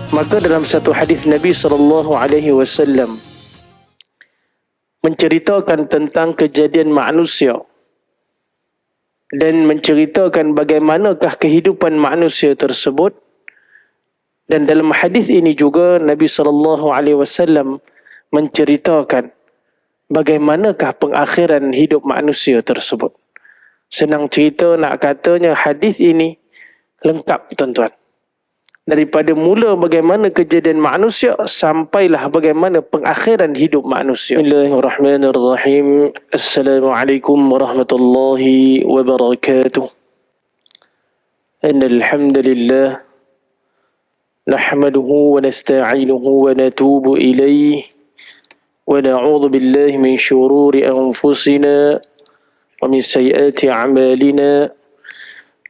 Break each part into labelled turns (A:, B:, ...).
A: Maka dalam satu hadis Nabi SAW menceritakan tentang kejadian manusia dan menceritakan bagaimanakah kehidupan manusia tersebut. Dan dalam hadis ini juga Nabi SAW menceritakan bagaimanakah pengakhiran hidup manusia tersebut. Senang cerita nak katanya hadis ini lengkap tuan-tuan. Daripada mula bagaimana kejadian manusia sampailah bagaimana pengakhiran hidup manusia. Bismillahirrahmanirrahim. Assalamualaikum warahmatullahi wabarakatuh. Innal hamdalillah nahmaduhu wa nasta'inuhu wa natubu ilayhi wa na'udzu billahi min shururi anfusina wa min sayyiati a'malina.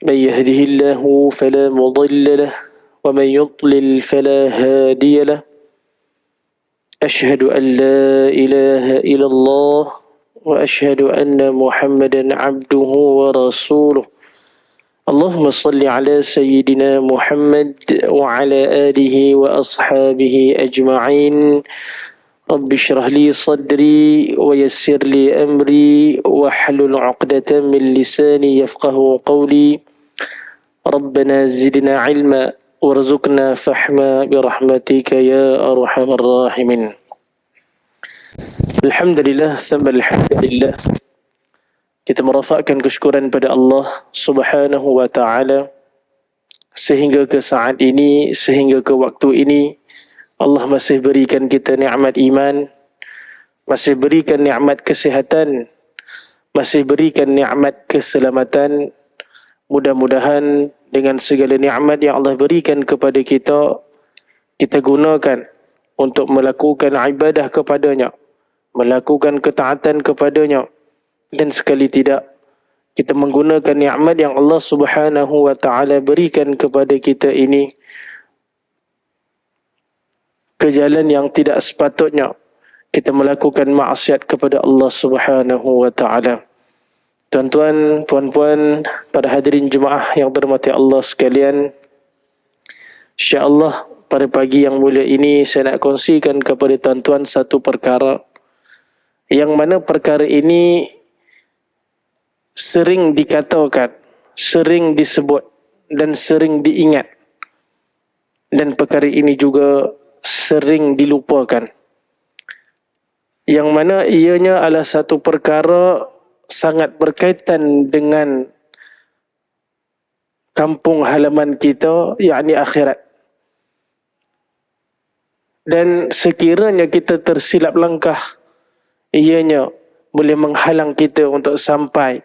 A: Man yahdihillahu fala mudilla lahu ومن يضلل فلا هادي له أشهد أن لا إله إلا الله وأشهد أن محمدا عبده ورسوله اللهم صل على سيدنا محمد وعلى آله وأصحابه أجمعين رب اشرح لي صدري ويسر لي أمري واحلل عقدة من لساني يفقه قولي ربنا زدنا علما warzuqna fahma birahmatika ya arhamar rahimin. Alhamdulillah, thumma alhamdulillah. Kita merafakkan kesyukuran pada Allah Subhanahu wa taala sehingga ke saat ini, sehingga ke waktu ini Allah masih berikan kita nikmat iman, masih berikan nikmat kesihatan, masih berikan nikmat keselamatan. Mudah-mudahan dengan segala nikmat yang Allah berikan kepada kita, kita gunakan untuk melakukan ibadah kepadanya, melakukan ketaatan kepadanya, dan sekali tidak kita menggunakan nikmat yang Allah Subhanahu wa taala berikan kepada kita ini ke jalan yang tidak sepatutnya kita melakukan maksiat kepada Allah Subhanahu wa taala. Tuan-tuan, puan-puan, para hadirin jemaah yang dirahmati Allah sekalian, insya-Allah pada pagi yang mulia ini saya nak kongsikan kepada tuan-tuan satu perkara yang mana perkara ini sering dikatakan, sering disebut dan sering diingat, dan perkara ini juga sering dilupakan, yang mana ianya adalah satu perkara sangat berkaitan dengan kampung halaman kita, yakni akhirat. Dan sekiranya kita tersilap langkah, ianya boleh menghalang kita untuk sampai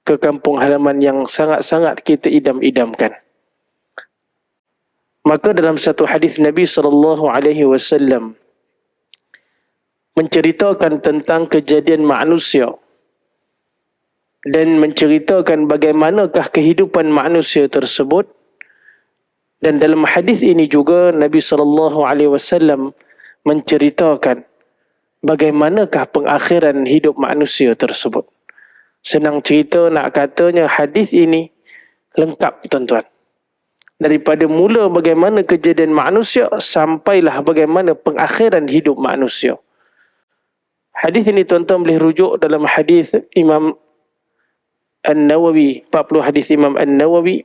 A: ke kampung halaman yang sangat-sangat kita idam-idamkan. Maka dalam satu hadis Nabi SAW menceritakan tentang kejadian manusia dan menceritakan bagaimanakah kehidupan manusia tersebut. Dan dalam hadis ini juga Nabi SAW menceritakan bagaimanakah pengakhiran hidup manusia tersebut. Senang cerita nak katanya hadis ini lengkap tuan-tuan. Daripada mula bagaimana kejadian manusia sampailah bagaimana pengakhiran hidup manusia. Hadis ini tuan-tuan boleh rujuk dalam hadis Imam An-Nawawi, 40 hadis Imam An-Nawawi,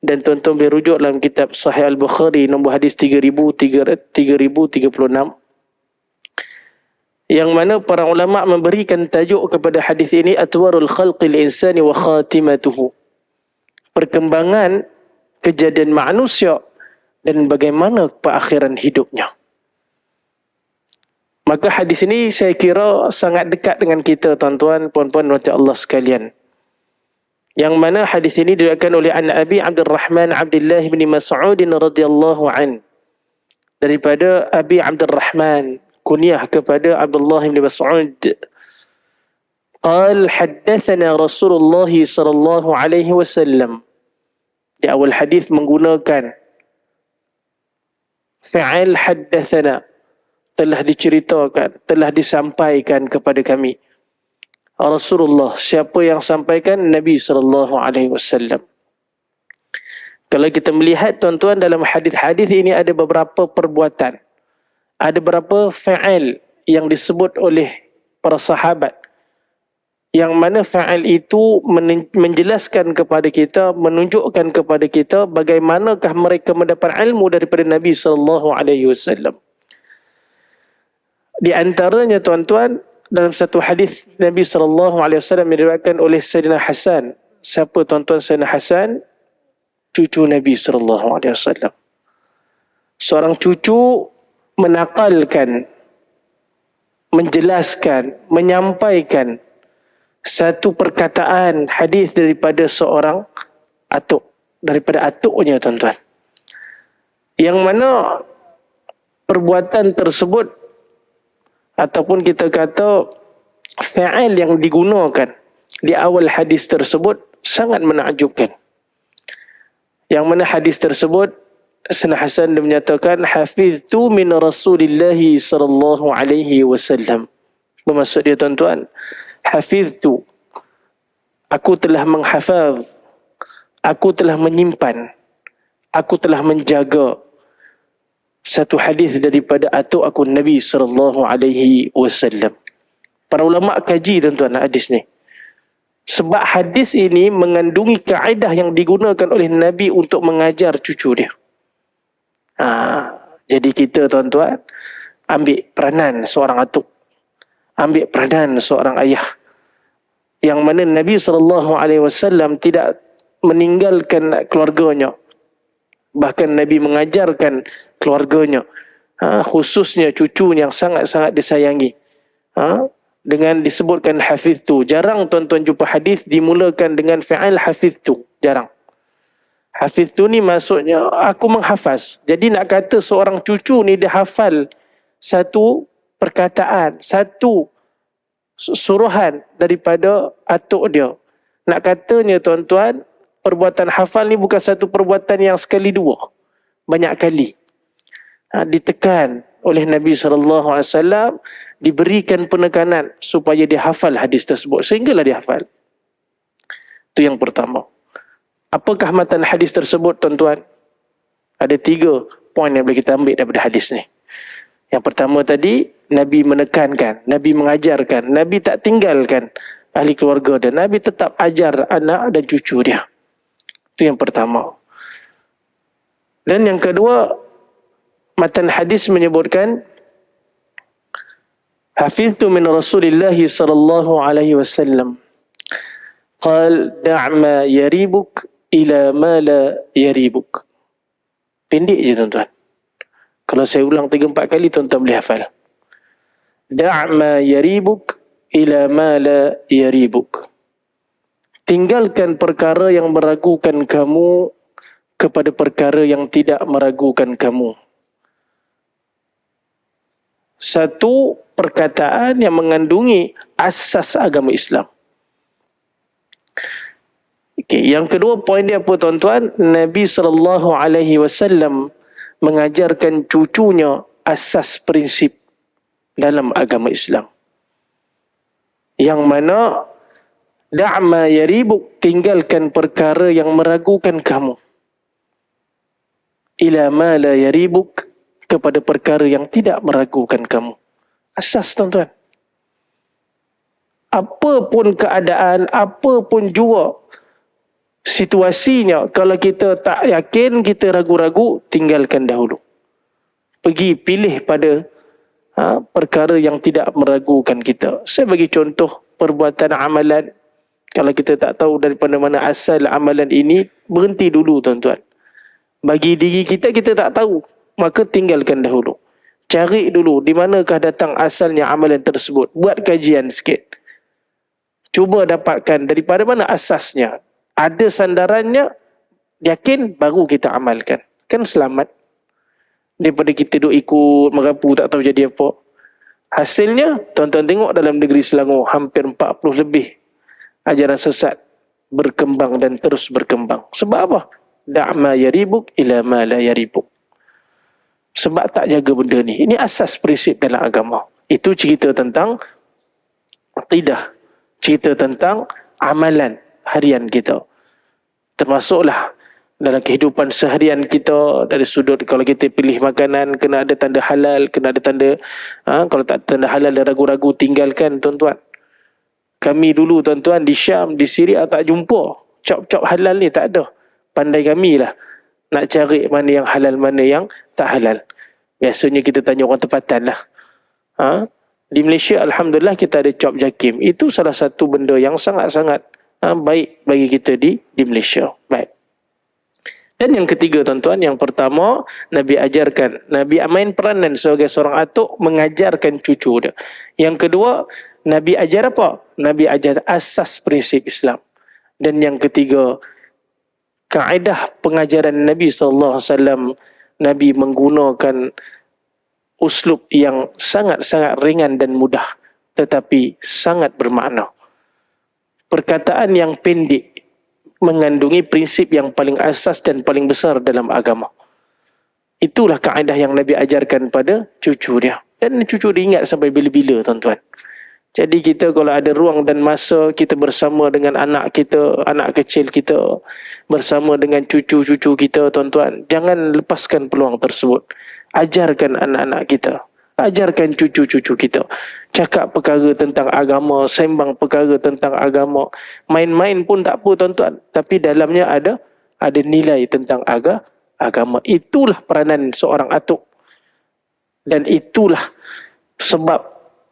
A: dan tuan-tuan boleh rujuk dalam kitab Sahih Al-Bukhari nombor hadis 3036, yang mana para ulama memberikan tajuk kepada hadis ini Atwarul Khalqil Insani wa Khatimatuhu, perkembangan kejadian manusia dan bagaimana perakhiran hidupnya. Maka hadis ini saya kira sangat dekat dengan kita tuan-tuan, puan-puan rahmat Allah sekalian. Yang mana hadis ini diriwayatkan oleh Abi Abdurrahman Abdullah bin Mas'ud radhiyallahu an. Daripada Abi Abdurrahman, kunyah kepada Abdullah bin Mas'ud. Qal haddatsana Rasulullah sallallahu alaihi wasallam. Di awal hadis menggunakan fi'il haddatsana, telah diceritakan, telah disampaikan kepada kami. Rasulullah, siapa yang sampaikan? Nabi SAW. Kalau kita melihat tuan-tuan dalam hadis-hadis ini ada beberapa perbuatan. Ada beberapa fa'al yang disebut oleh para sahabat. Yang mana fa'al itu menjelaskan kepada kita, menunjukkan kepada kita bagaimanakah mereka mendapat ilmu daripada Nabi SAW. Di antaranya tuan-tuan, dalam satu hadis Nabi SAW diriwayatkan oleh Sayyidina Hasan. Siapa tuan-tuan Sayyidina Hasan? Cucu Nabi SAW. Seorang cucu menakalkan, menjelaskan, menyampaikan satu perkataan hadis daripada seorang atuk, daripada atuknya tuan-tuan. Yang mana perbuatan tersebut ataupun kita kata fa'al yang digunakan di awal hadis tersebut sangat menakjubkan. Yang mana hadis tersebut Sayyidina Hasan dia menyatakan hafiztu min Rasulillah sallallahu alaihi wasallam. Bermaksud dia tuan-tuan, hafiztu, aku telah menghafaz, aku telah menyimpan, aku telah menjaga satu hadis daripada atuk aku Nabi sallallahu alaihi wasallam. Para ulama kaji tuan-tuan hadis ni. Sebab hadis ini mengandungi kaedah yang digunakan oleh Nabi untuk mengajar cucu dia. Jadi kita tuan-tuan ambil peranan seorang atuk, ambil peranan seorang ayah, yang mana Nabi SAW tidak meninggalkan keluarganya. Bahkan Nabi mengajarkan keluarganya, khususnya cucunya yang sangat-sangat disayangi. Dengan disebutkan hafiztu. Jarang tuan-tuan jumpa hadis dimulakan dengan fi'al hafiztu. Jarang. Hafiztu ni maksudnya aku menghafaz. Jadi nak kata seorang cucu ni dia hafal satu perkataan, satu suruhan daripada atuk dia. Nak katanya tuan-tuan, perbuatan hafal ni bukan satu perbuatan yang sekali dua. Banyak kali. Ditekan oleh Nabi SAW, diberikan penekanan supaya dia hafal hadis tersebut. Sehinggalah dia hafal. Itu yang pertama. Apakah matan hadis tersebut tuan-tuan? Ada 3 poin yang boleh kita ambil daripada hadis ni. Yang pertama tadi, Nabi menekankan, Nabi mengajarkan, Nabi tak tinggalkan ahli keluarga dia. Nabi tetap ajar anak dan cucu dia. Itu yang pertama. Dan yang kedua, matan hadis menyebutkan hafiztu min Rasulillah sallallahu alaihi wasallam qal da'ma yaribuk ila ma la yaribuk. Pendek je tuan-tuan. Kalau saya ulang 3-4 kali tuan-tuan boleh hafal. Da'ma yaribuk ila ma la yaribuk. Tinggalkan perkara yang meragukan kamu kepada perkara yang tidak meragukan kamu. Satu perkataan yang mengandungi asas agama Islam. Okay, yang kedua poin dia apa tuan-tuan? Nabi SAW mengajarkan cucunya asas prinsip dalam agama Islam. Yang mana da'ma yaribuk, tinggalkan perkara yang meragukan kamu. Ila ma la yaribuk, kepada perkara yang tidak meragukan kamu. Asas tuan-tuan. Apapun keadaan, apapun jua situasinya, kalau kita tak yakin, kita ragu-ragu, tinggalkan dahulu. Pergi pilih pada perkara yang tidak meragukan kita. Saya bagi contoh perbuatan amalan. Kalau kita tak tahu daripada mana asal amalan ini, berhenti dulu tuan-tuan. Bagi diri kita, kita tak tahu, maka tinggalkan dahulu. Cari dulu di manakah datang asalnya amalan tersebut. Buat kajian sikit. Cuba dapatkan daripada mana asasnya. Ada sandarannya, yakin, baru kita amalkan. Kan selamat. Daripada kita duk ikut merapu tak tahu jadi apa. Hasilnya, tuan-tuan tengok dalam negeri Selangor, hampir 40 lebih ajaran sesat berkembang dan terus berkembang. Sebab apa? Da'ma yaribuk ila ma la yaribuk. Sebab tak jaga benda ni. Ini asas prinsip dalam agama. Itu cerita tentang aqidah. Cerita tentang amalan harian kita. Termasuklah dalam kehidupan seharian kita, dari sudut kalau kita pilih makanan kena ada tanda halal, kena ada tanda kalau tak ada tanda halal dan ragu-ragu tinggalkan tuan-tuan. Kami dulu tuan-tuan di Syam, di Syria tak jumpa cop-cop halal ni, tak ada. Pandai kami lah nak cari mana yang halal, mana yang tak halal. Biasanya kita tanya orang tempatan lah. Di Malaysia alhamdulillah kita ada cop jakim. Itu salah satu benda yang sangat-sangat baik bagi kita di Malaysia. Baik. Dan yang ketiga tuan-tuan, yang pertama Nabi ajarkan, Nabi main peranan sebagai seorang atuk mengajarkan cucu dia. Yang kedua, Nabi ajar apa? Nabi ajar asas prinsip Islam. Dan yang ketiga, kaedah pengajaran Nabi SAW, Nabi menggunakan uslub yang sangat-sangat ringan dan mudah, tetapi sangat bermakna. Perkataan yang pendek mengandungi prinsip yang paling asas dan paling besar dalam agama. Itulah kaedah yang Nabi ajarkan pada cucu dia. Dan cucu dia ingat sampai bila-bila tuan-tuan. Jadi kita kalau ada ruang dan masa, kita bersama dengan anak kita, anak kecil kita, bersama dengan cucu-cucu kita tuan-tuan, jangan lepaskan peluang tersebut. Ajarkan anak-anak kita, ajarkan cucu-cucu kita. Cakap perkara tentang agama, sembang perkara tentang agama. Main-main pun tak apa tuan-tuan, tapi dalamnya ada nilai tentang agama. Itulah peranan seorang atuk. Dan itulah sebab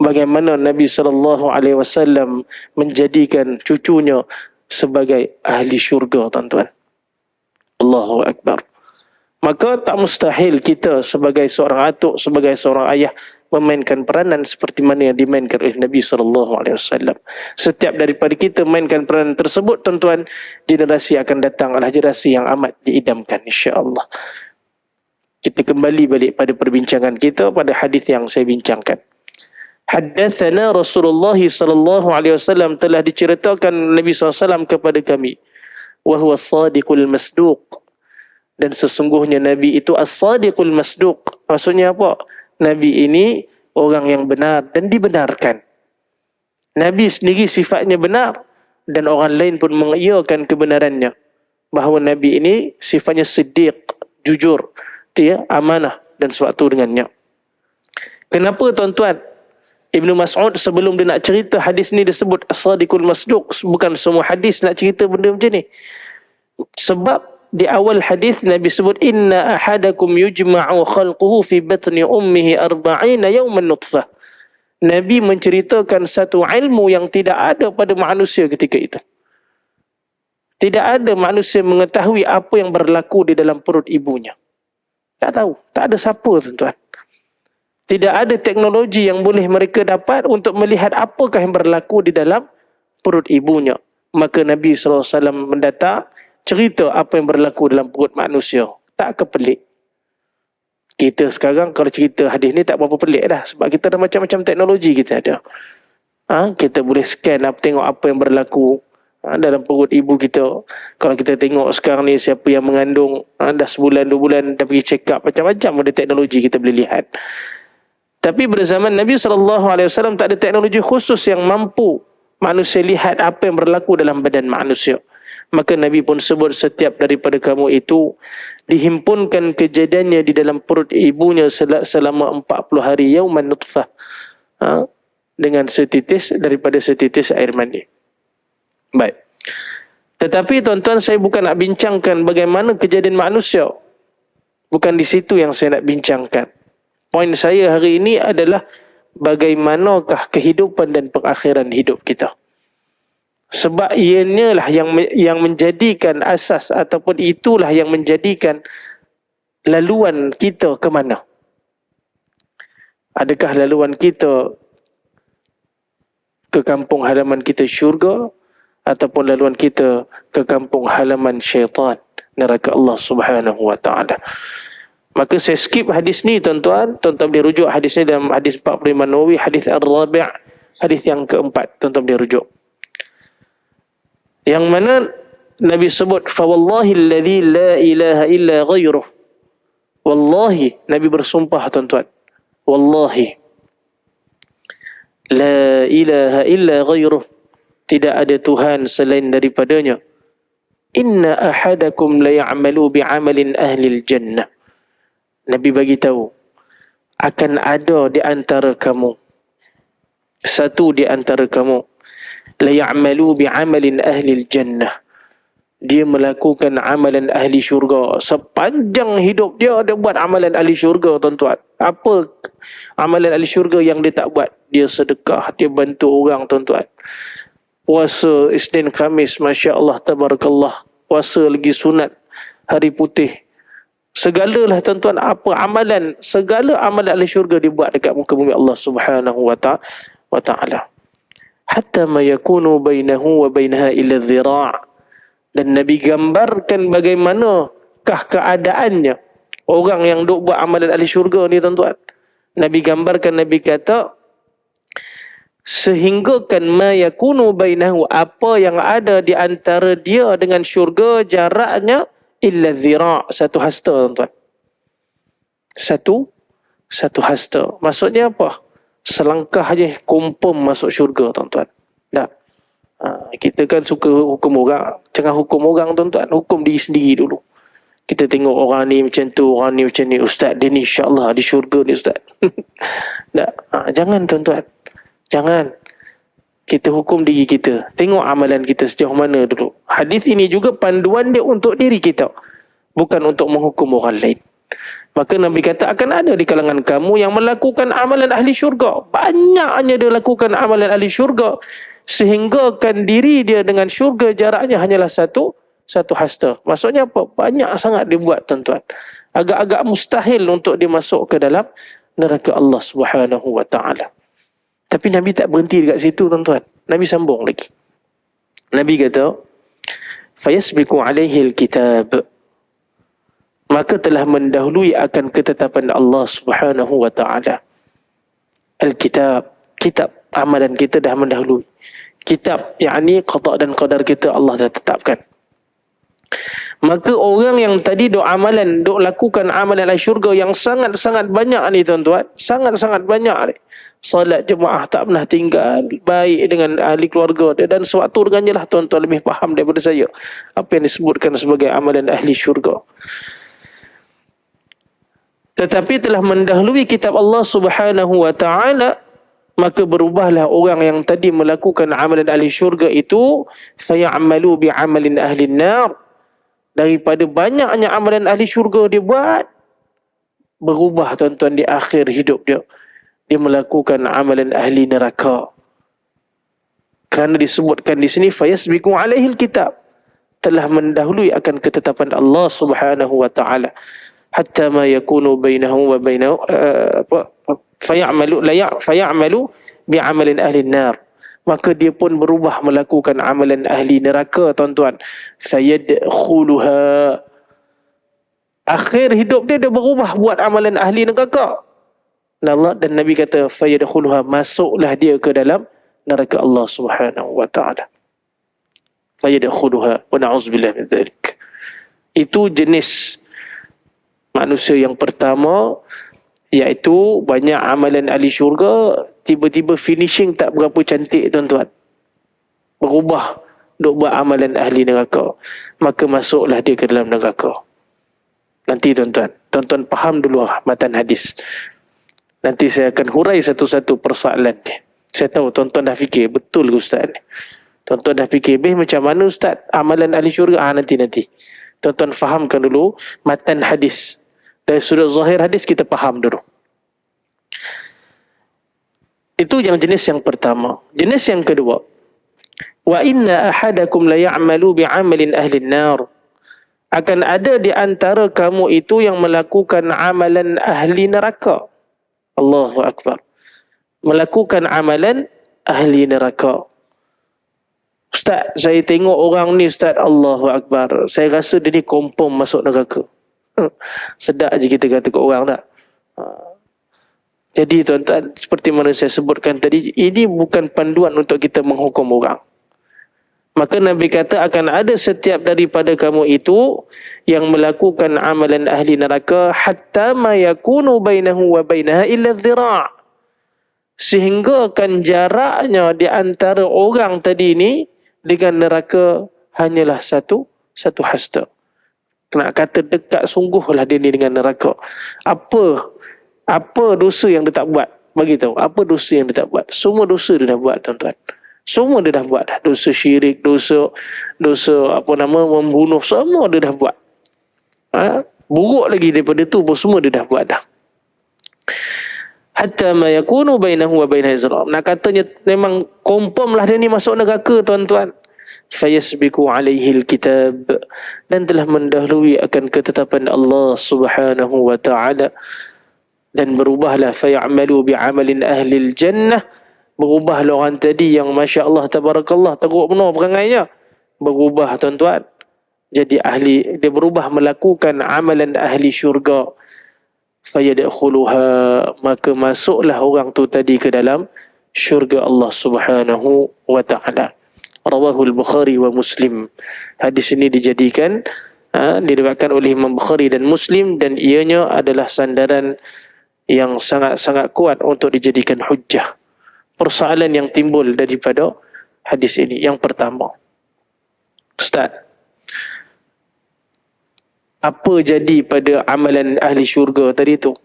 A: bagaimana Nabi SAW menjadikan cucunya sebagai ahli syurga tuan-tuan. Allahu Akbar. Maka tak mustahil kita sebagai seorang atuk, sebagai seorang ayah memainkan peranan seperti mana yang dimainkan oleh Nabi SAW. Setiap daripada kita mainkan peranan tersebut tuan-tuan, generasi akan datang adalah generasi yang amat diidamkan insya-Allah. Kita kembali balik pada perbincangan kita pada hadis yang saya bincangkan. Haddatsana Rasulullah SAW, telah diceritakan Nabi SAW kepada kami, wa huwa as-sadiqul masduq, dan sesungguhnya Nabi itu as-sadiqul masduq. Maksudnya apa? Nabi ini orang yang benar dan dibenarkan. Nabi sendiri sifatnya benar dan orang lain pun mengiyakan kebenarannya. Bahawa Nabi ini sifatnya siddiq, jujur, dia amanah dan sewaktu dengannya. Kenapa tuan-tuan? Ibnu Mas'ud sebelum dia nak cerita hadis ni disebut as-sadiqul masduq. Bukan semua hadis nak cerita benda macam ni. Sebab di awal hadis Nabi sebut inna ahadakum yujma'u khalquhu fi batni ummihi 40 yawman nutfah. Nabi menceritakan satu ilmu yang tidak ada pada manusia ketika itu. Tidak ada manusia mengetahui apa yang berlaku di dalam perut ibunya. Tak tahu, tak ada siapa tuan-tuan. Tidak ada teknologi yang boleh mereka dapat untuk melihat apakah yang berlaku di dalam perut ibunya. Maka Nabi SAW mendatang cerita apa yang berlaku dalam perut manusia. Tak kepelik. Kita sekarang kalau cerita hadis ni tak berapa pelik dah. Sebab kita ada macam-macam teknologi kita ada. Kita boleh scan tengok apa yang berlaku dalam perut ibu kita. Kalau kita tengok sekarang ni siapa yang mengandung dah sebulan, 2 bulan, dah pergi check up, macam-macam ada teknologi kita boleh lihat. Tapi pada zaman Nabi SAW tak ada teknologi khusus yang mampu manusia lihat apa yang berlaku dalam badan manusia. Maka Nabi pun sebut setiap daripada kamu itu dihimpunkan kejadiannya di dalam perut ibunya selama 40 hari yauman nutfah. Dengan setitis daripada setitis air mani. Baik. Tetapi tuan-tuan, saya bukan nak bincangkan bagaimana kejadian manusia. Bukan di situ yang saya nak bincangkan. Poin saya hari ini adalah bagaimanakah kehidupan dan pengakhiran hidup kita. Sebab ianya lah yang menjadikan asas ataupun itulah yang menjadikan laluan kita ke mana. Adakah laluan kita ke kampung halaman kita syurga ataupun laluan kita ke kampung halaman syaitan, neraka Allah Subhanahu wa taala. Maka saya skip hadis ni tuan-tuan. Tuan-tuan boleh rujuk hadis ni dalam hadis 45 Nawawi, hadis Ar-Rabi', hadis yang keempat. Tuan-tuan boleh rujuk. Yang mana Nabi sebut, fa wallahi alladhi la ilaha illa ghairuh. Wallahi, Nabi bersumpah tuan-tuan. Wallahi la ilaha illa ghairuh. Tidak ada Tuhan selain daripadanya. inna ahadakum la ya'malu bi'amalin ahlil jannah. Nabi bagi tahu, akan ada di antara kamu, satu di antara kamu, la ya'malu bi'amalin ahlil jannah. Dia melakukan amalan ahli syurga. Sepanjang hidup dia buat amalan ahli syurga, tuan-tuan. Apa amalan ahli syurga yang dia tak buat? Dia sedekah, dia bantu orang, tuan-tuan. Puasa Isnin Khamis, Masya Allah, Tabarakallah. Puasa lagi sunat, hari putih. Segalalah, tuan-tuan, apa amalan, segala amalan ahli syurga dia buat dekat muka bumi Allah Subhanahu wa ta'ala. Hatta ma yakunu bainahu wa bainaha illa dhira'. Dan Nabi gambarkan bagaimanakah keadaannya orang yang duk buat amalan ahli syurga ni, tuan-tuan. Nabi gambarkan, Nabi kata, sehinggakan ma yakunu bainahu, apa yang ada di antara dia dengan syurga, jaraknya illa dhira', satu hasta, tuan-tuan. Satu hasta. Maksudnya apa? Selangkah je confirm masuk syurga, tuan-tuan. Tak. Kita kan suka hukum orang. Jangan hukum orang, tuan-tuan. Hukum diri sendiri dulu. Kita tengok orang ni macam tu, orang ni macam ni. Ustaz, dia ni insyaAllah di syurga ni, Ustaz. Tak. Jangan, tuan-tuan. Jangan. Kita hukum diri kita. Tengok amalan kita sejauh mana dulu. Hadis ini juga panduan dia untuk diri kita. Bukan untuk menghukum orang lain. Maka Nabi kata, akan ada di kalangan kamu yang melakukan amalan ahli syurga. Banyaknya dia lakukan amalan ahli syurga. Sehinggakan diri dia dengan syurga jaraknya hanyalah satu hasta. Maksudnya apa? Banyak sangat dia buat, tuan-tuan. Agak-agak mustahil untuk dia masuk ke dalam neraka Allah Subhanahu wa ta'ala. Tapi Nabi tak berhenti dekat situ, tuan-tuan. Nabi sambung lagi. Nabi kata, fayasbiqu alaihi alkitab, maka telah mendahului akan ketetapan Allah Subhanahu wa ta'ala. Alkitab, kitab amalan kita dah mendahului. Kitab, yakni qada dan qadar kita Allah dah tetapkan. Maka orang yang tadi duk lakukan amalan ahli syurga yang sangat-sangat banyak ni, tuan-tuan. Sangat-sangat banyak ni. Salat jemaah tak pernah tinggal, baik dengan ahli keluarga dia, dan sewaktu dengannya lah, tuan-tuan lebih faham daripada saya apa yang disebutkan sebagai amalan ahli syurga. Tetapi telah mendahului kitab Allah Subhanahu wa ta'ala, maka berubahlah orang yang tadi melakukan amalan ahli syurga itu, faya'malu bi'amalin ahli nar, daripada banyaknya amalan ahli syurga dia buat, berubah, tuan-tuan, di akhir hidup dia melakukan amalan ahli neraka. Kerana disebutkan di sini, fayasbiqu alaihi alkitab, telah mendahului akan ketetapan Allah Subhanahu wa ta'ala. Hatta ma yakunu bainahu wa bainahu fayamalu bi'amalin ahli nar, maka dia pun berubah melakukan amalan ahli neraka, tuan-tuan. Fayadkhuluha, akhir hidup dia berubah buat amalan ahli neraka. Allah dan Nabi kata, fayadkhuluha, masuklah dia ke dalam neraka Allah Subhanahu wa ta'ala. Fayadkhuluha wa na'udzubillah min dzalik. Itu jenis manusia yang pertama, iaitu banyak amalan ahli syurga, tiba-tiba finishing tak berapa cantik, tuan-tuan. Berubah, duk buat amalan ahli neraka. Maka masuklah dia ke dalam neraka. Nanti, tuan-tuan, tuan-tuan faham dulu matan hadis. Nanti saya akan hurai satu-satu persoalan dia. Saya tahu tuan-tuan dah fikir, betul ke Ustaz ni? Tuan-tuan dah fikir, macam mana Ustaz amalan ahli syurga? Nanti. Tuan-tuan fahamkan dulu matan hadis. Dari sudut zahir hadis kita faham dulu. Itu yang jenis yang pertama. Jenis yang kedua, wa inna ahadakum la ya'malu bi'amalin ahli nar, akan ada di antara kamu itu yang melakukan amalan ahli neraka. Allahu akbar. Melakukan amalan ahli neraka. Ustaz, saya tengok orang ni, Ustaz, Allahu akbar, saya rasa dia ni confirm masuk neraka. Sedap je kita kata ke orang tak? Jadi, tuan-tuan, seperti mana saya sebutkan tadi, ini bukan panduan untuk kita menghukum orang. Maka Nabi kata, akan ada setiap daripada kamu itu yang melakukan amalan ahli neraka, hatta ma yakunu bainahu wa bainaha illa dhira', sehingga kan jaraknya di antara orang tadi ni dengan neraka hanyalah satu satu hasta. Nak kata dekat sungguhlah dia ni dengan neraka. Apa dosa yang dia tak buat? Bagi tahu, apa dosa yang dia tak buat? Semua dosa dia dah buat, tuan-tuan. Semua dia dah buat dah. Dosa syirik, dosa membunuh, semua dia dah buat. Buruk lagi daripada tu pun semua dia dah buat dah. Hatta ma yakunu bainahu wa bainal izram. Nak katanya memang confirm lah dia ni masuk neraka, tuan-tuan. Fayasbiqu alaihi alkitab, dan telah mendahului akan ketetapan Allah Subhanahu wa taala, dan berubahlah fayamalu bi'amalin ahli jannah. Berubahlah orang tadi yang masya-Allah tabarakallah teruk benar perangainya, berubah, tuan-tuan, jadi dia berubah melakukan amalan ahli syurga. Fayadkhuluha, maka masuklah orang tu tadi ke dalam syurga Allah Subhanahu wa taala. Rawahul Bukhari wa Muslim. Hadis ini diriwayatkan oleh Imam Bukhari dan Muslim, dan ianya adalah sandaran yang sangat-sangat kuat untuk dijadikan hujjah. Persoalan yang timbul daripada hadis ini, yang pertama, Ustaz, apa jadi pada amalan ahli syurga tadi tu?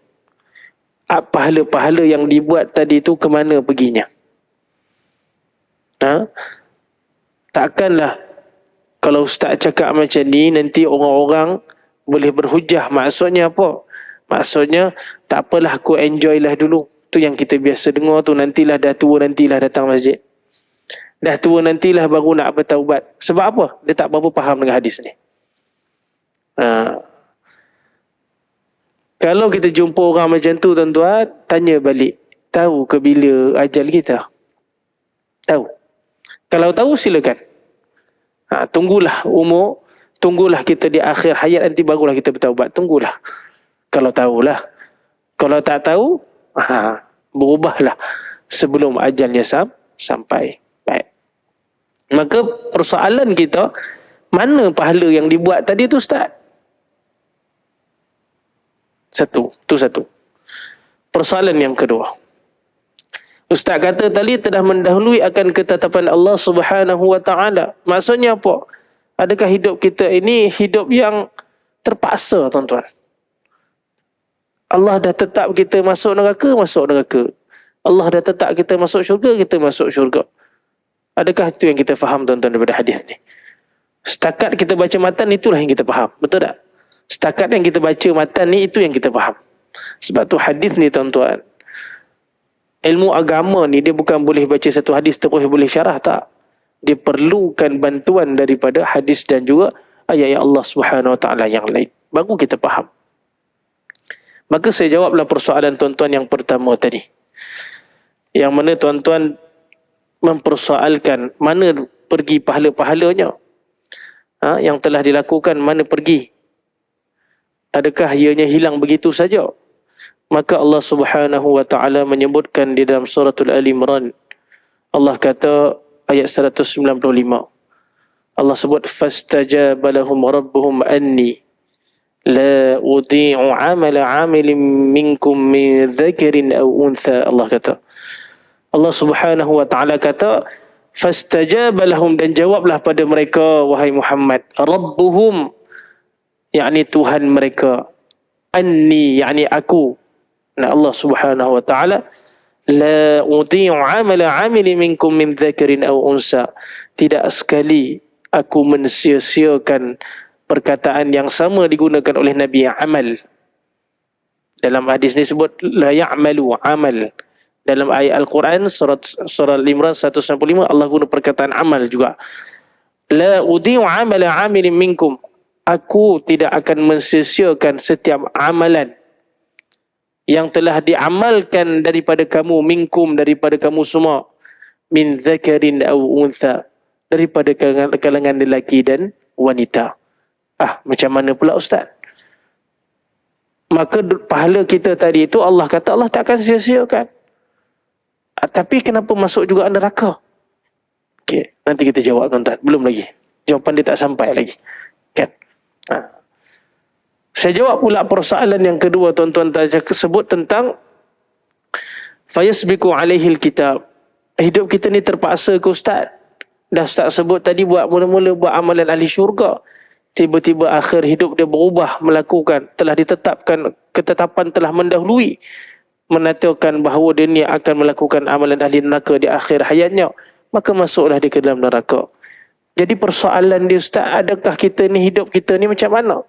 A: Pahala-pahala yang dibuat tadi tu ke mana perginya? Takkanlah kalau Ustaz cakap macam ni nanti orang-orang boleh berhujah. Maksudnya apa? Maksudnya tak apalah, aku enjoy lah dulu. Tu yang kita biasa dengar tu, nantilah dah tua nantilah datang masjid. Dah tua nantilah baru nak bertaubat. Sebab apa? Dia tak berapa faham dengan hadis ni. Kalau kita jumpa orang macam tu, tuan-tuan, tanya balik, tahu ke bila ajal kita? Tahu? Kalau tahu, silakan. Tunggulah umur, tunggulah kita di akhir hayat nanti barulah kita bertaubat. Tunggulah. Kalau tahulah. Kalau tak tahu, berubahlah sebelum ajalnya sampai. Baik. Maka persoalan kita, mana pahala yang dibuat tadi tu, Ustaz? Satu. Persoalan yang kedua, Ustaz kata tadi telah mendahului akan ketetapan Allah Subhanahu wa taala. Maksudnya apa? Adakah hidup kita ini hidup yang terpaksa, tuan-tuan? Allah dah tetap kita masuk neraka. Allah dah tetap kita masuk syurga, kita masuk syurga. Adakah itu yang kita faham, tuan-tuan, daripada hadis ni? Setakat kita baca matan, itulah yang kita faham. Betul tak? Setakat yang kita baca matan ni, itu yang kita faham. Sebab tu hadis ni, tuan-tuan, ilmu agama ni dia bukan boleh baca satu hadis terus boleh syarah, tak. Dia perlukan bantuan daripada hadis dan juga ayat-ayat Allah Subhanahu wa taala yang lain, baru kita faham. Maka saya jawablah persoalan tuan-tuan yang pertama tadi, yang mana tuan-tuan mempersoalkan mana pergi pahala-pahalanya, yang telah dilakukan mana pergi? Adakah ianya hilang begitu saja? Maka Allah Subhanahu wa taala menyebutkan di dalam suratul Ali Imran. Allah kata ayat 195. Allah sebut fastajaba lahum rabbuhum anni la udhi'u 'amala 'amilin minkum min dhakarin aw untha. Allah kata. Allah Subhanahu wa taala kata fastajaba lahum, dan jawablah pada mereka wahai Muhammad, rabbuhum yakni Tuhan mereka, anni yakni aku. Nah, Allah Subhanahu wa taala la udhi'u 'amala 'amilin minkum min dhakarin aw unsa, tidak sekali aku mensia-siakan perkataan yang sama digunakan oleh Nabi, amal. Dalam hadis ni sebut la ya'malu amal. Dalam ayat Al-Quran surah Al-Imran 195 Allah guna perkataan amal juga. La udhi'u 'amala 'amilin minkum, aku tidak akan mensia-siakan setiap amalan yang telah diamalkan daripada kamu, minkum daripada kamu semua, min zakarin aw untha daripada kalangan lelaki dan wanita. Macam mana pula, Ustaz? Maka pahala kita tadi itu Allah kata Allah tak akan sia-siakan. Tapi kenapa masuk juga neraka? Okey, nanti kita jawab, tuan-tuan. Belum lagi. Jawapan dia tak sampai lagi. Kan? Saya jawab pula persoalan yang kedua, tuan-tuan sebut tentang fayasbiqu alaihil kitab. Hidup kita ni terpaksa ke, Ustaz? Dah Ustaz sebut tadi mula-mula buat amalan ahli syurga. tiba-tiba akhir hidup dia berubah, melakukan, telah ditetapkan, ketetapan telah mendahului, menatakan bahawa dia ni akan melakukan amalan ahli neraka di akhir hayatnya, maka masuklah dia ke dalam neraka. Jadi persoalan dia, Ustaz, adakah kita ni, hidup kita ni macam mana?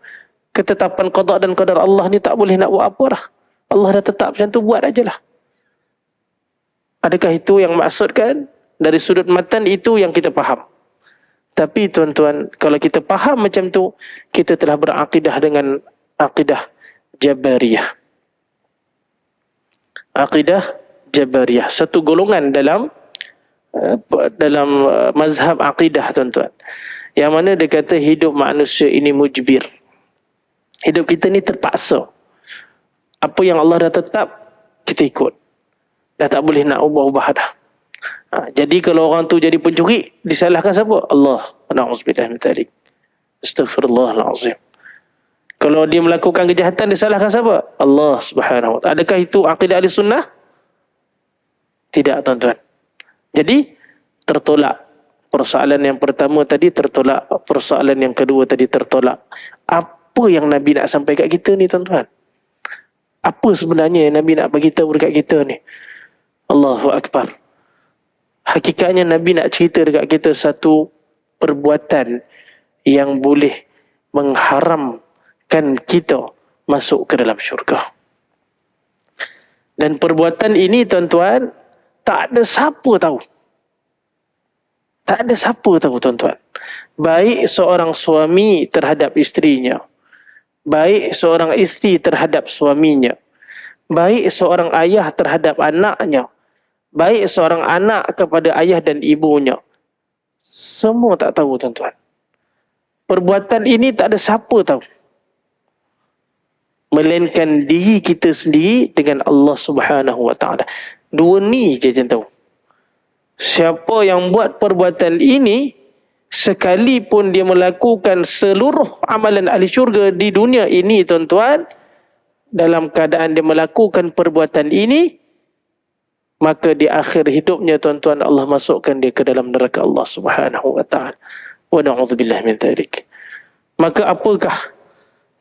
A: Ketetapan qada dan qadar Allah ni tak boleh nak buat apa dah. Allah dah tetap macam tu, buat ajalah. Adakah itu yang maksudkan? Dari sudut matan itu yang kita faham. Tapi tuan-tuan, kalau kita faham macam tu, kita telah berakidah dengan akidah Jabariyah. Akidah Jabariyah, satu golongan dalam mazhab akidah, tuan-tuan, yang mana dia kata hidup manusia ini mujbir. Hidup kita ni terpaksa. Apa yang Allah dah tetap, kita ikut. Dah tak boleh nak ubah-ubah dah. Jadi kalau orang tu jadi pencuri, disalahkan siapa? Allah. Na'udzubillah min dzalik. Astaghfirullahalazim. Kalau dia melakukan kejahatan, disalahkan siapa? Allah Subhanahu wa ta'ala. Adakah itu akidah ahli sunnah? Tidak, tuan-tuan. Jadi tertolak. Persoalan yang pertama tadi tertolak, persoalan yang kedua tadi tertolak. Apa yang Nabi nak sampai kat kita ni, tuan-tuan? Apa sebenarnya yang Nabi nak bagi tahu dekat kita ni? Allahu Akbar. Hakikatnya Nabi nak cerita dekat kita satu perbuatan yang boleh mengharamkan kita masuk ke dalam syurga. Dan perbuatan ini, tuan-tuan, tak ada siapa tahu. Tak ada siapa tahu, tuan-tuan. Baik seorang suami terhadap isterinya, baik seorang isteri terhadap suaminya, baik seorang ayah terhadap anaknya, baik seorang anak kepada ayah dan ibunya. Semua tak tahu, tuan-tuan. Perbuatan ini tak ada siapa tahu, melainkan diri kita sendiri dengan Allah Subhanahu wa ta'ala. Dua ni je yang tahu. Siapa yang buat perbuatan ini, sekalipun dia melakukan seluruh amalan ahli syurga di dunia ini, tuan-tuan, dalam keadaan dia melakukan perbuatan ini, maka di akhir hidupnya, tuan-tuan, Allah masukkan dia ke dalam neraka Allah Subhanahu wa ta'ala. Wa na'udzubillah min dzalik. Maka apakah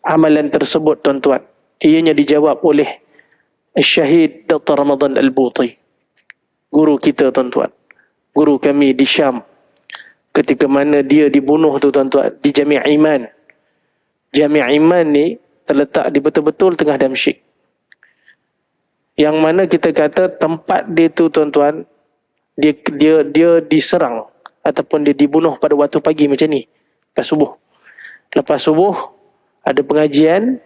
A: amalan tersebut, tuan-tuan? Ianya dijawab oleh Syahid Dr. Ramadan Al-Buti, guru kita, tuan-tuan, guru kami di Syam, ketika mana dia dibunuh tu, tuan-tuan, di Jami' Iman. Jami' Iman ni terletak di betul-betul tengah Damsyik, yang mana kita kata tempat dia tu, tuan-tuan, dia diserang ataupun dia dibunuh pada waktu pagi macam ni, lepas subuh. Lepas subuh ada pengajian,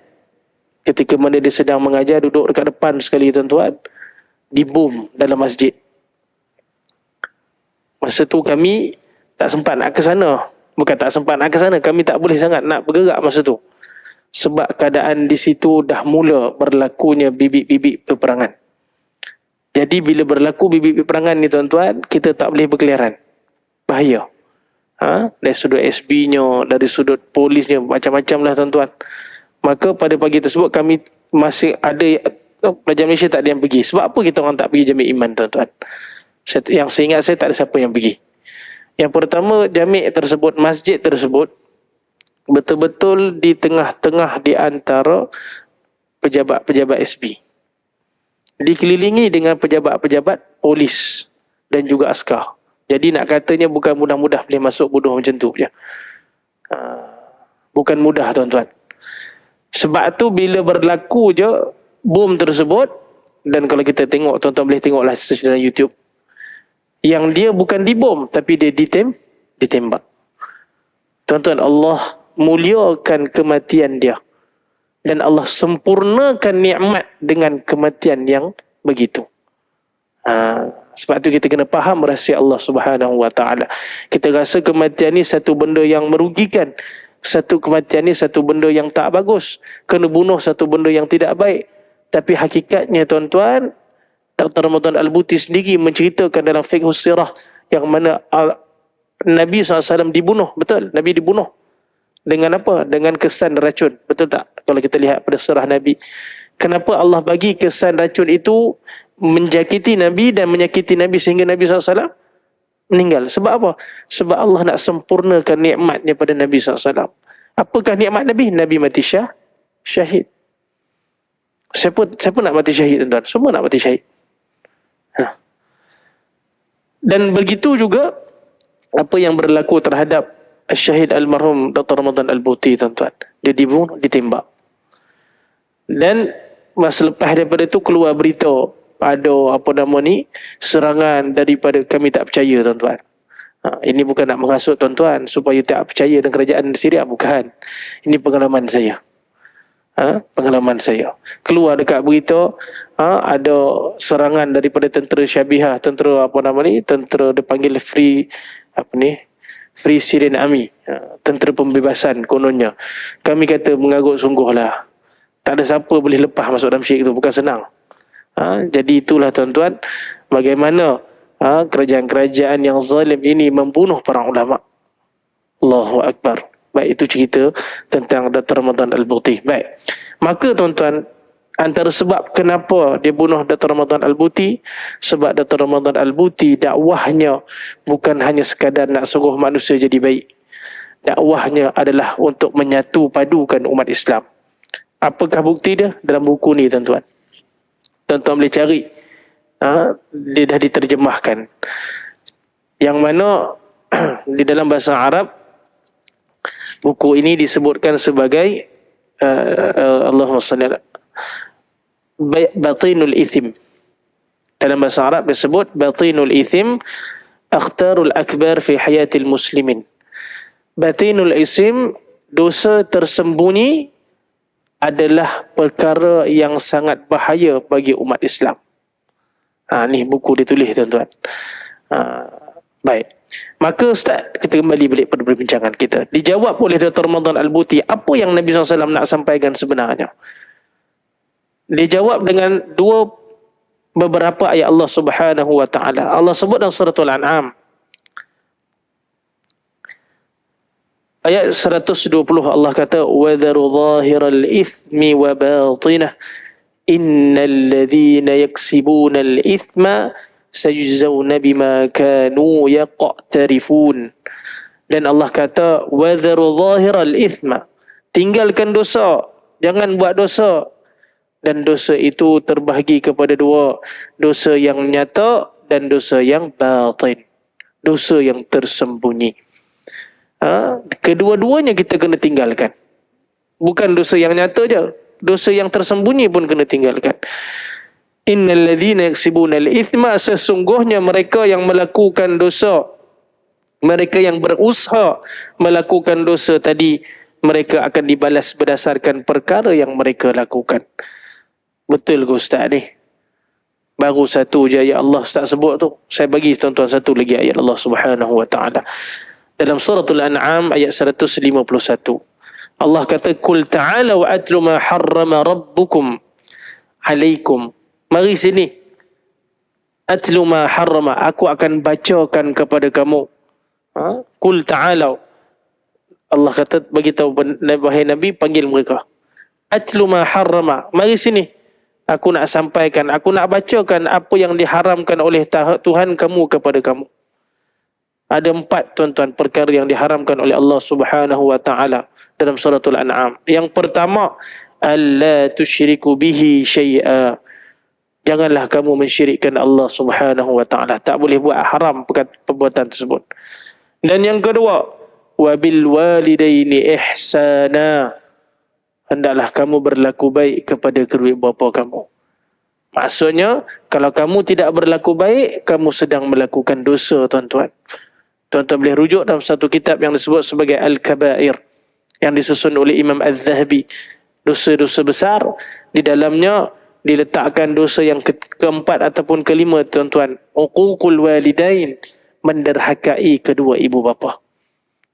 A: ketika mana dia sedang mengajar, duduk dekat depan sekali, tuan-tuan, dibom dalam masjid. Masa tu kami tak sempat nak ke sana. Bukan tak sempat nak ke sana, kami tak boleh sangat nak bergerak masa tu. Sebab keadaan di situ dah mula berlakunya bibit-bibit peperangan. Jadi bila berlaku bibit peperangan ni, tuan-tuan, kita tak boleh berkeliaran. Bahaya. Dari sudut SB-nya, dari sudut polisnya, macam-macam lah, tuan-tuan. Maka pada pagi tersebut kami masih ada, pelajar Malaysia tak ada yang pergi. Sebab apa kita orang tak pergi Jami' Iman, tuan-tuan? Yang saya ingat, saya tak ada siapa yang pergi. Yang pertama, Jami' tersebut, masjid tersebut, betul-betul di tengah-tengah di antara pejabat-pejabat SB. Dikelilingi dengan pejabat-pejabat polis dan juga askar. Jadi nak katanya bukan mudah-mudah boleh masuk bunuh macam tu je. Bukan mudah, tuan-tuan. Sebab tu bila berlaku je bom tersebut, dan kalau kita tengok, tuan-tuan boleh tengoklah dalam YouTube, yang dia bukan dibom tapi dia ditembak. Tuan-tuan, Allah muliakan kematian dia, dan Allah sempurnakan nikmat dengan kematian yang begitu. Sebab tu kita kena faham rahsia Allah Subhanahu wa ta'ala. Kita rasa kematian ni satu benda yang merugikan, satu kematian ni satu benda yang tak bagus, kena bunuh satu benda yang tidak baik. Tapi hakikatnya, tuan-tuan, Dr. Ramadan Al-Buti sendiri menceritakan dalam fiqh sirah, yang mana Nabi SAW dibunuh. Betul, Nabi dibunuh. Dengan apa? Dengan kesan racun. Betul tak? Kalau kita lihat pada surah Nabi. Kenapa Allah bagi kesan racun itu menjakiti Nabi dan menyakiti Nabi sehingga Nabi SAW meninggal? Sebab apa? Sebab Allah nak sempurnakan nikmatnya pada Nabi SAW. Apakah nikmat Nabi? Nabi mati syahid. Siapa nak mati syahid, tuan-tuan? Semua nak mati syahid. Dan begitu juga apa yang berlaku terhadap Syahid almarhum Dr. Ramadan Al-Buti, tuan-tuan. Dia dibunuh, ditembak. Dan masa lepas daripada itu keluar berita ada serangan daripada kami tak percaya, tuan-tuan. Ini bukan nak menghasut tuan-tuan supaya tak percaya dengan kerajaan Syria, bukan. Ini pengalaman saya. Pengalaman saya. Keluar dekat berita ada serangan daripada tentera Syabihah, tentera tentera dipanggil Free Syrian Army, tentera pembebasan kononnya. Kami kata mengarut sungguhlah. Tak ada siapa boleh lepas masuk dalam syirik itu, bukan senang. Jadi itulah, tuan-tuan, bagaimana kerajaan-kerajaan yang zalim ini membunuh para ulama. Allahu Akbar. Baik, itu cerita tentang Dr. Ramadan Al-Buti. Baik. Maka, tuan-tuan, antara sebab kenapa dia bunuh Dr. Ramadan Al-Buti, sebab Dr. Ramadan Al-Buti dakwahnya bukan hanya sekadar nak suruh manusia jadi baik. Dakwahnya adalah untuk menyatu padukan umat Islam. Apakah bukti dia? Dalam buku ni, tuan-tuan. Tuan-tuan boleh cari. Dia dah diterjemahkan. Yang mana di dalam bahasa Arab, buku ini disebutkan sebagai Allahumma salli ala Batinul Ithim. Dalam bahasa Arab disebut Batinul Ithim, akhtarul akbar fi hayatil muslimin. Batinul Ithim, dosa tersembunyi, adalah perkara yang sangat bahaya bagi umat Islam. Ni buku ditulis, tuan-tuan. Baik. Maka Ustaz, kita kembali balik pada perbincangan kita. Dijawab oleh Dr. Ramadan Al-Buti, apa yang Nabi SAW nak sampaikan sebenarnya? Dia jawab dengan beberapa ayat Allah Subhanahu wa taala. Allah sebut dalam surah Al-An'am ayat 120, Allah kata, wa dharu zahiral ithmi wa batinah innal ladzina yaksibuna al ithma sayujzauna bima kanu yaqtarifun. Dan Allah kata, wa dharu zahiral ithma, tinggalkan dosa, jangan buat dosa. Dan dosa itu terbahagi kepada dua, dosa yang nyata dan dosa yang batin, dosa yang tersembunyi. Kedua-duanya kita kena tinggalkan. Bukan dosa yang nyata je, dosa yang tersembunyi pun kena tinggalkan. Innal ladzina yaksibuna al-ithma, sesungguhnya mereka yang melakukan dosa, mereka yang berusaha melakukan dosa tadi, mereka akan dibalas berdasarkan perkara yang mereka lakukan. Betul ke Ustaz ni? Baru satu je ayat Allah Ustaz sebut tu. Saya bagi tuan-tuan satu lagi ayat Allah Subhanahu wa taala. Dalam surah Al-An'am ayat 151. Allah kata, "Qul ta'ala wa atlu ma harrama rabbukum 'alaikum." Mari sini. Atlu ma harrama, aku akan bacakan kepada kamu. Qul ta'ala. Allah kata, bagi tahu wahai Nabi, panggil mereka. Atlu ma harrama, mari sini. Aku nak sampaikan, aku nak bacakan apa yang diharamkan oleh Tuhan kamu kepada kamu. Ada 4, tuan-tuan, perkara yang diharamkan oleh Allah Subhanahu wa taala dalam surah Al-An'am. Yang pertama, alla tusyriku bihi syai'a. Janganlah kamu mensyirikkan Allah Subhanahu wa taala. Tak boleh buat haram perbuatan tersebut. Dan yang kedua, wabil walidaini ihsana. Hendaklah kamu berlaku baik kepada kedua bapa kamu. Maksudnya, kalau kamu tidak berlaku baik, kamu sedang melakukan dosa, tuan-tuan. Tuan-tuan boleh rujuk dalam satu kitab yang disebut sebagai Al-Kabair, yang disusun oleh Imam Az-Zahabi. Dosa-dosa besar, di dalamnya diletakkan dosa yang keempat ataupun kelima, tuan-tuan. Uququl walidain, menderhakai kedua ibu bapa.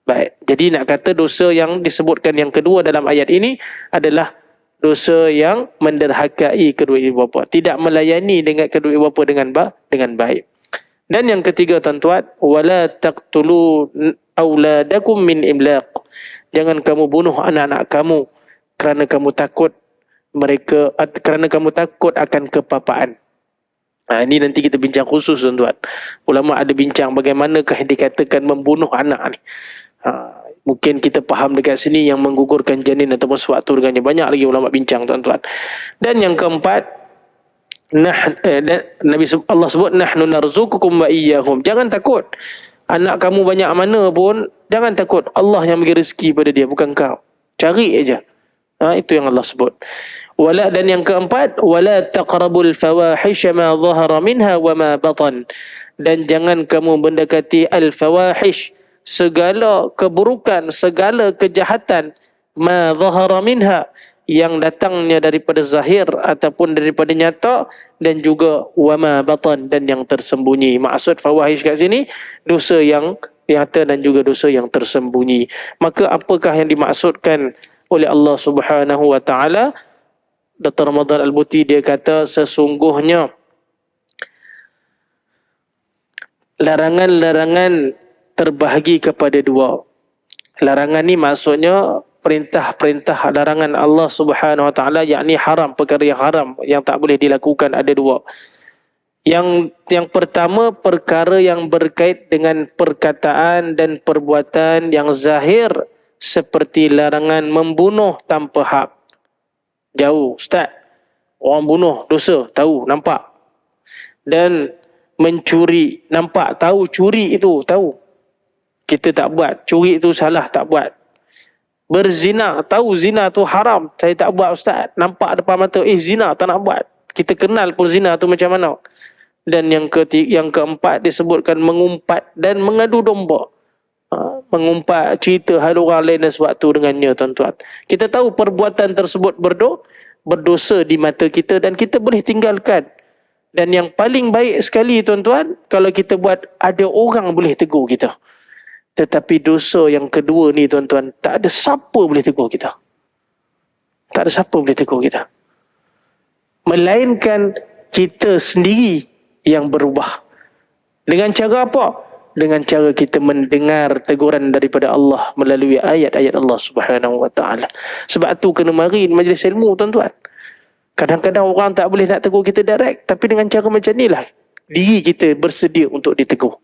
A: Baik, jadi nak kata dosa yang disebutkan yang kedua dalam ayat ini adalah dosa yang menderhakai kedua ibu bapa, tidak melayani dengan kedua ibu bapa dengan baik. Dan yang ketiga, tuan-tuan, wala taqtulu auladakum min imlaq. Jangan kamu bunuh anak-anak kamu kerana kamu takut akan kepapaan. Ini nanti kita bincang khusus, tuan-tuan. Ulama ada bincang bagaimanakah dikatakan membunuh anak ni. Mungkin kita faham dekat sini yang menggugurkan janin ataupun sewaktu dengannya. Banyak lagi ulama bincang, tuan-tuan. Dan yang keempat, Allah sebut nahnu narzuqukum wa iyyahum. Jangan takut. Anak kamu banyak mana pun, jangan takut. Allah yang bagi rezeki pada dia, bukan kau. Cari aja. Itu yang Allah sebut. Dan yang keempat, wala taqrabul fawahisha ma dhahara minha wa ma batan. Dan jangan kamu mendekati al-fawahish, segala keburukan, segala kejahatan, ma dhahara minha, yang datangnya daripada zahir ataupun daripada nyata, dan juga wama batan, dan yang tersembunyi. Maksud fawahish kat sini, dosa yang nyata dan juga dosa yang tersembunyi. Maka apakah yang dimaksudkan oleh Allah Subhanahu wa taala? Dr. Ramadan Al-Buti dia kata, sesungguhnya larangan-larangan terbahagi kepada dua. Larangan ni maksudnya perintah-perintah larangan Allah Subhanahu wa taala, yakni haram, perkara yang haram yang tak boleh dilakukan, ada dua. Yang pertama, perkara yang berkait dengan perkataan dan perbuatan yang zahir, seperti larangan membunuh tanpa hak. Jauh, ustaz. Orang bunuh dosa, tahu, nampak. Dan mencuri, nampak, tahu curi itu, tahu. Kita tak buat. Curi itu salah, tak buat. Berzina, tahu zina tu haram, saya tak buat ustaz. Nampak depan mata, zina, tak nak buat. Kita kenal pun zina tu macam mana. Dan yang keempat disebutkan mengumpat dan mengadu domba. Mengumpat cerita hal orang lain dan sewaktu dengannya, tuan-tuan. Kita tahu perbuatan tersebut berdosa di mata kita dan kita boleh tinggalkan. Dan yang paling baik sekali, tuan-tuan, kalau kita buat, ada orang boleh tegur kita. Tetapi dosa yang kedua ni, tuan-tuan, tak ada siapa boleh tegur kita. Tak ada siapa boleh tegur kita. Melainkan kita sendiri yang berubah. Dengan cara apa? Dengan cara kita mendengar teguran daripada Allah melalui ayat-ayat Allah Subhanahu wa taala. Sebab tu kena mari majlis ilmu, tuan-tuan. Kadang-kadang orang tak boleh nak tegur kita direct, tapi dengan cara macam inilah diri kita bersedia untuk ditegur.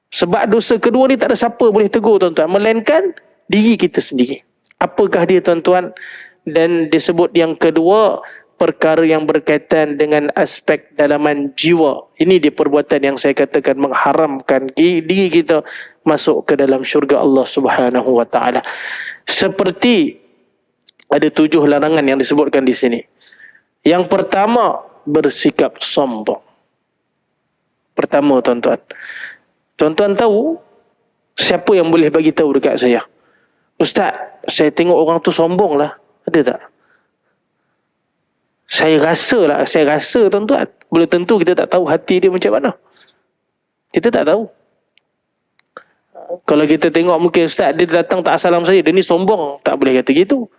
A: Sebab dosa kedua ni tak ada siapa boleh tegur, tuan-tuan, melainkan diri kita sendiri. Apakah dia, tuan-tuan? Dan disebut yang kedua, perkara yang berkaitan dengan aspek dalaman jiwa. Ini dia perbuatan yang saya katakan mengharamkan diri kita masuk ke dalam syurga Allah Subhanahu wa taala. Seperti ada 7 larangan yang disebutkan di sini. Yang pertama, bersikap sombong. Pertama, tuan-tuan. Tuan-tuan tahu siapa yang boleh bagi tahu dekat saya? Ustaz, saya tengok orang tu sombong lah. Ada tak? Saya rasa, tuan-tuan. Belum tentu kita tak tahu hati dia macam mana. Kita tak tahu. Kalau kita tengok mungkin ustaz dia datang tak salam saya, dia ni sombong. Tak boleh kata gitu.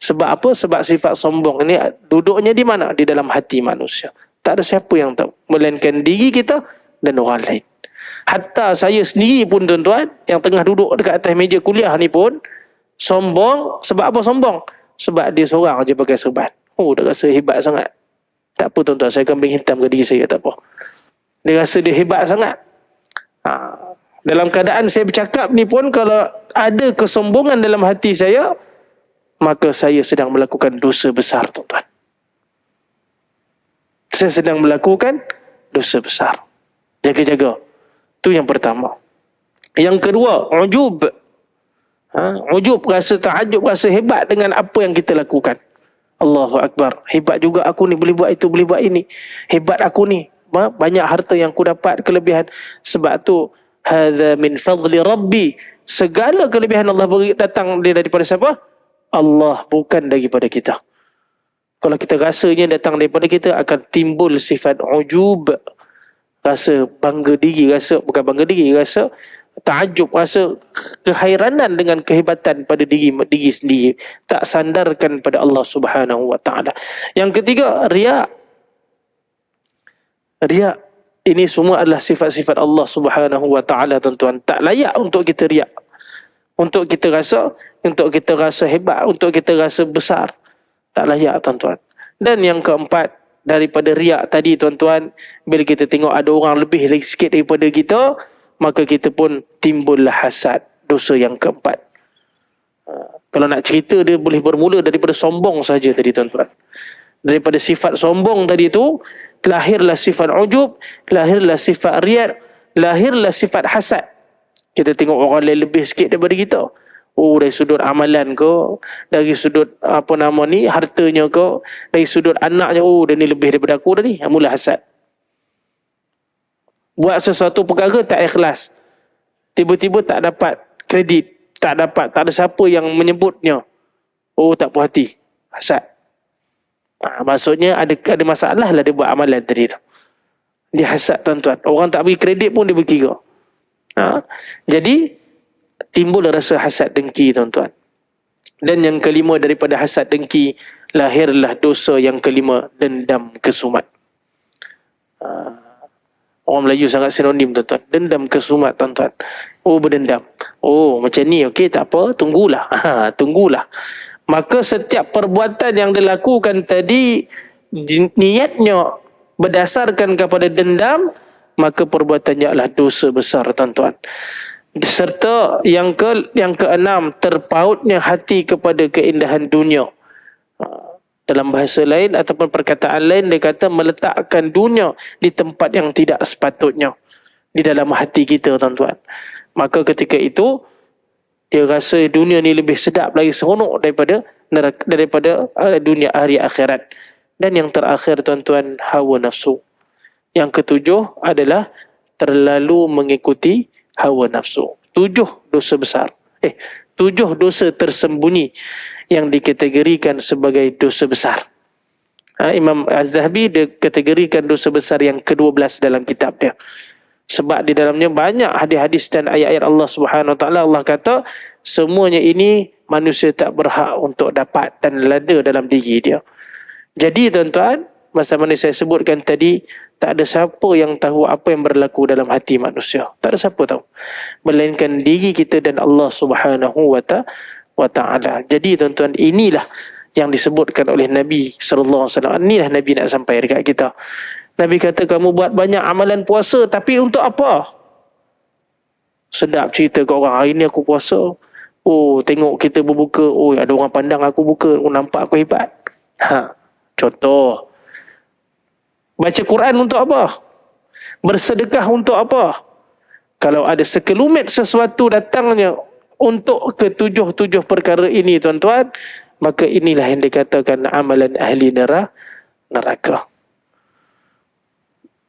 A: Sebab apa? Sebab sifat sombong ini duduknya di mana? Di dalam hati manusia. Tak ada siapa yang tahu. Melainkan diri kita dan orang lain. Hatta saya sendiri pun, tuan-tuan, yang tengah duduk dekat atas meja kuliah ni pun sombong. Sebab apa sombong? Sebab dia seorang aja pakai serban. Dah rasa hebat sangat. Tak apa, tuan-tuan, saya kambing hitam ke diri saya, tak apa. Dia rasa dia hebat sangat. Dalam keadaan saya bercakap ni pun, kalau ada kesombongan dalam hati saya, maka saya sedang melakukan dosa besar, tuan-tuan. Saya sedang melakukan dosa besar. Jaga-jaga. Itu yang pertama. Yang kedua, ujub. Ujub, rasa ta'ajub, rasa hebat dengan apa yang kita lakukan. Allahu Akbar. Hebat juga aku ni, boleh buat itu, boleh buat ini. Hebat aku ni. Banyak harta yang aku dapat, kelebihan. Sebab tu, hadza min fadli Rabbi. Segala kelebihan Allah beri datang daripada siapa? Allah, bukan daripada kita. Kalau kita rasanya datang daripada kita, akan timbul sifat ujub. Rasa bangga diri, bukan bangga diri, rasa ta'ajub, rasa kehairanan dengan kehebatan pada diri sendiri. Tak sandarkan pada Allah Subhanahu wa taala. Yang ketiga, riya. Riya. Ini semua adalah sifat-sifat Allah Subhanahu wa taala, tuan-tuan. Tak layak untuk kita riya. Untuk kita rasa hebat, untuk kita rasa besar. Tak layak, tuan-tuan. Dan yang keempat, daripada riak tadi, tuan-tuan, bila kita tengok ada orang lebih sikit daripada kita, maka kita pun timbullah hasad, dosa yang keempat. Kalau nak cerita, dia boleh bermula daripada sombong saja tadi tuan-tuan. Daripada sifat sombong tadi tu, lahirlah sifat ujub, lahirlah sifat riyad, lahirlah sifat hasad. Kita tengok orang lain lebih sikit daripada kita. Oh, dari sudut amalan ke, dari sudut hartanya ke, dari sudut anaknya, oh dia ni lebih daripada aku dah ni. Mula hasad. Buat sesuatu perkara tak ikhlas, tiba-tiba tak dapat kredit, tak ada siapa yang menyebutnya, oh tak puas hati, hasad. Maksudnya ada masalah lah dia buat amalan tadi tu. Dia hasad tuan-tuan. Orang tak bagi kredit pun dia berkira. Jadi timbul rasa hasad dengki tuan-tuan. Dan yang kelima daripada hasad dengki, lahirlah dosa yang kelima, dendam kesumat. Orang Melayu sangat sinonim tuan-tuan. Dendam kesumat tuan-tuan. Oh, berdendam. Oh, macam ni, okey, tak apa, tunggulah. Tunggulah. Maka setiap perbuatan yang dilakukan tadi, niatnya berdasarkan kepada dendam, maka perbuatannya adalah dosa besar tuan-tuan. Serta yang keenam, terpautnya hati kepada keindahan dunia. Dalam bahasa lain ataupun perkataan lain, dia kata meletakkan dunia di tempat yang tidak sepatutnya di dalam hati kita tuan-tuan. Maka ketika itu dia rasa dunia ni lebih sedap lagi, seronok daripada dunia hari akhirat. Dan yang terakhir tuan-tuan, hawa nafsu. Yang ketujuh adalah terlalu mengikuti hawa nafsu. 7 dosa besar. 7 dosa tersembunyi yang dikategorikan sebagai dosa besar. Imam Az-Zahabi dia kategorikan dosa besar yang ke-12 dalam kitab dia. Sebab di dalamnya banyak hadis-hadis dan ayat-ayat Allah Subhanahu Wa Taala. Allah kata semuanya ini manusia tak berhak untuk dapat dan lada dalam diri dia. Jadi tuan-tuan, masa mana saya sebutkan tadi, tak ada siapa yang tahu apa yang berlaku dalam hati manusia. Tak ada siapa tahu. Melainkan diri kita dan Allah Subhanahu Wa Taala. Jadi tuan-tuan, inilah yang disebutkan oleh Nabi sallallahu alaihi wasallam. Inilah Nabi nak sampai dekat kita. Nabi kata kamu buat banyak amalan puasa, tapi untuk apa? Sedap cerita ke orang, hari ni aku puasa. Oh, tengok kita berbuka. Oh, ada orang pandang aku buka. Oh, nampak aku hebat. Contoh. Baca Quran untuk apa? Bersedekah untuk apa? Kalau ada sekelumit sesuatu datangnya untuk ketujuh perkara ini tuan-tuan, maka inilah yang dikatakan amalan ahli neraka.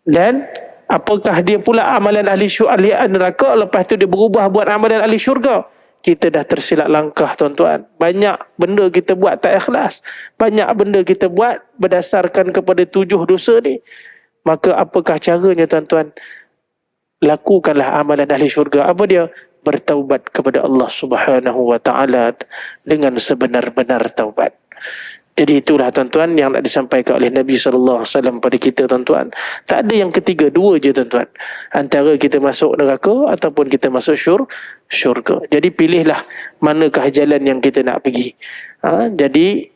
A: Dan apakah dia pula amalan ahli neraka, lepas tu dia berubah buat amalan ahli syurga? Kita dah tersilap langkah tuan-tuan. Banyak benda kita buat tak ikhlas. Banyak benda kita buat berdasarkan kepada 7 dosa ni. Maka apakah caranya tuan-tuan? Lakukanlah amalan ahli syurga. Apa dia? Bertaubat kepada Allah Subhanahu Wa Taala dengan sebenar-benar taubat. Jadi itulah tuan-tuan yang nak disampaikan oleh Nabi sallallahu alaihi wasallam pada kita tuan-tuan. Tak ada yang ketiga, 2 je tuan-tuan. Antara kita masuk neraka ataupun kita masuk syurga. Jadi pilihlah manakah jalan yang kita nak pergi. Jadi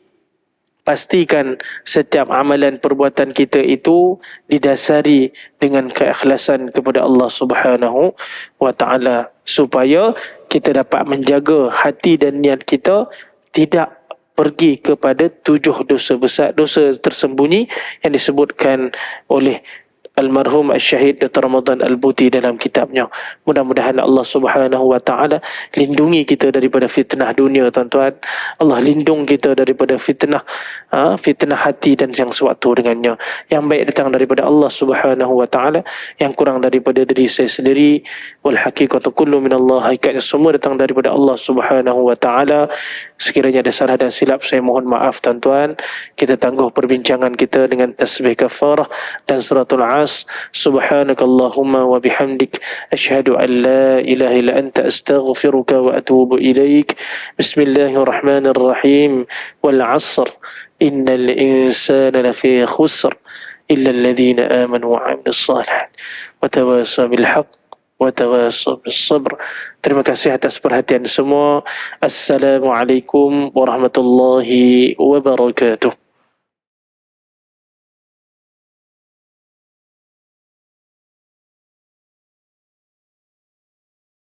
A: pastikan setiap amalan perbuatan kita itu didasari dengan keikhlasan kepada Allah Subhanahu Wa Taala, supaya kita dapat menjaga hati dan niat kita tidak pergi kepada 7 dosa besar, dosa tersembunyi yang disebutkan oleh almarhum Syahid Dr. Ramadan Al-Buti dalam kitabnya. Mudah-mudahan Allah Subhanahu Wa Taala lindungi kita daripada fitnah dunia tuan-tuan. Allah lindung kita daripada fitnah hati dan yang sewaktu dengannya. Yang baik datang daripada Allah Subhanahu Wa Taala, yang kurang daripada diri saya sendiri. Wal haqiqatu kullu minallah, hakikatnya semua datang daripada Allah Subhanahu Wa Taala. Sekiranya ada salah dan silap, saya mohon maaf tuan-tuan. Kita tangguh perbincangan kita dengan tasbih kafarah dan suratul As. Subhanakallahumma wa bihamdik, asyhadu an la ilaha illa anta, astaghfiruka wa atubu ilaik. Bismillahirrahmanirrahim. Wal 'asr, innal insana lafi khusr illa alladhina amanu wa 'amilus shalihat wa tawasaw bil haqq wa tawasaw bis sabr. Terima kasih atas perhatian semua. Assalamualaikum warahmatullahi wabarakatuh.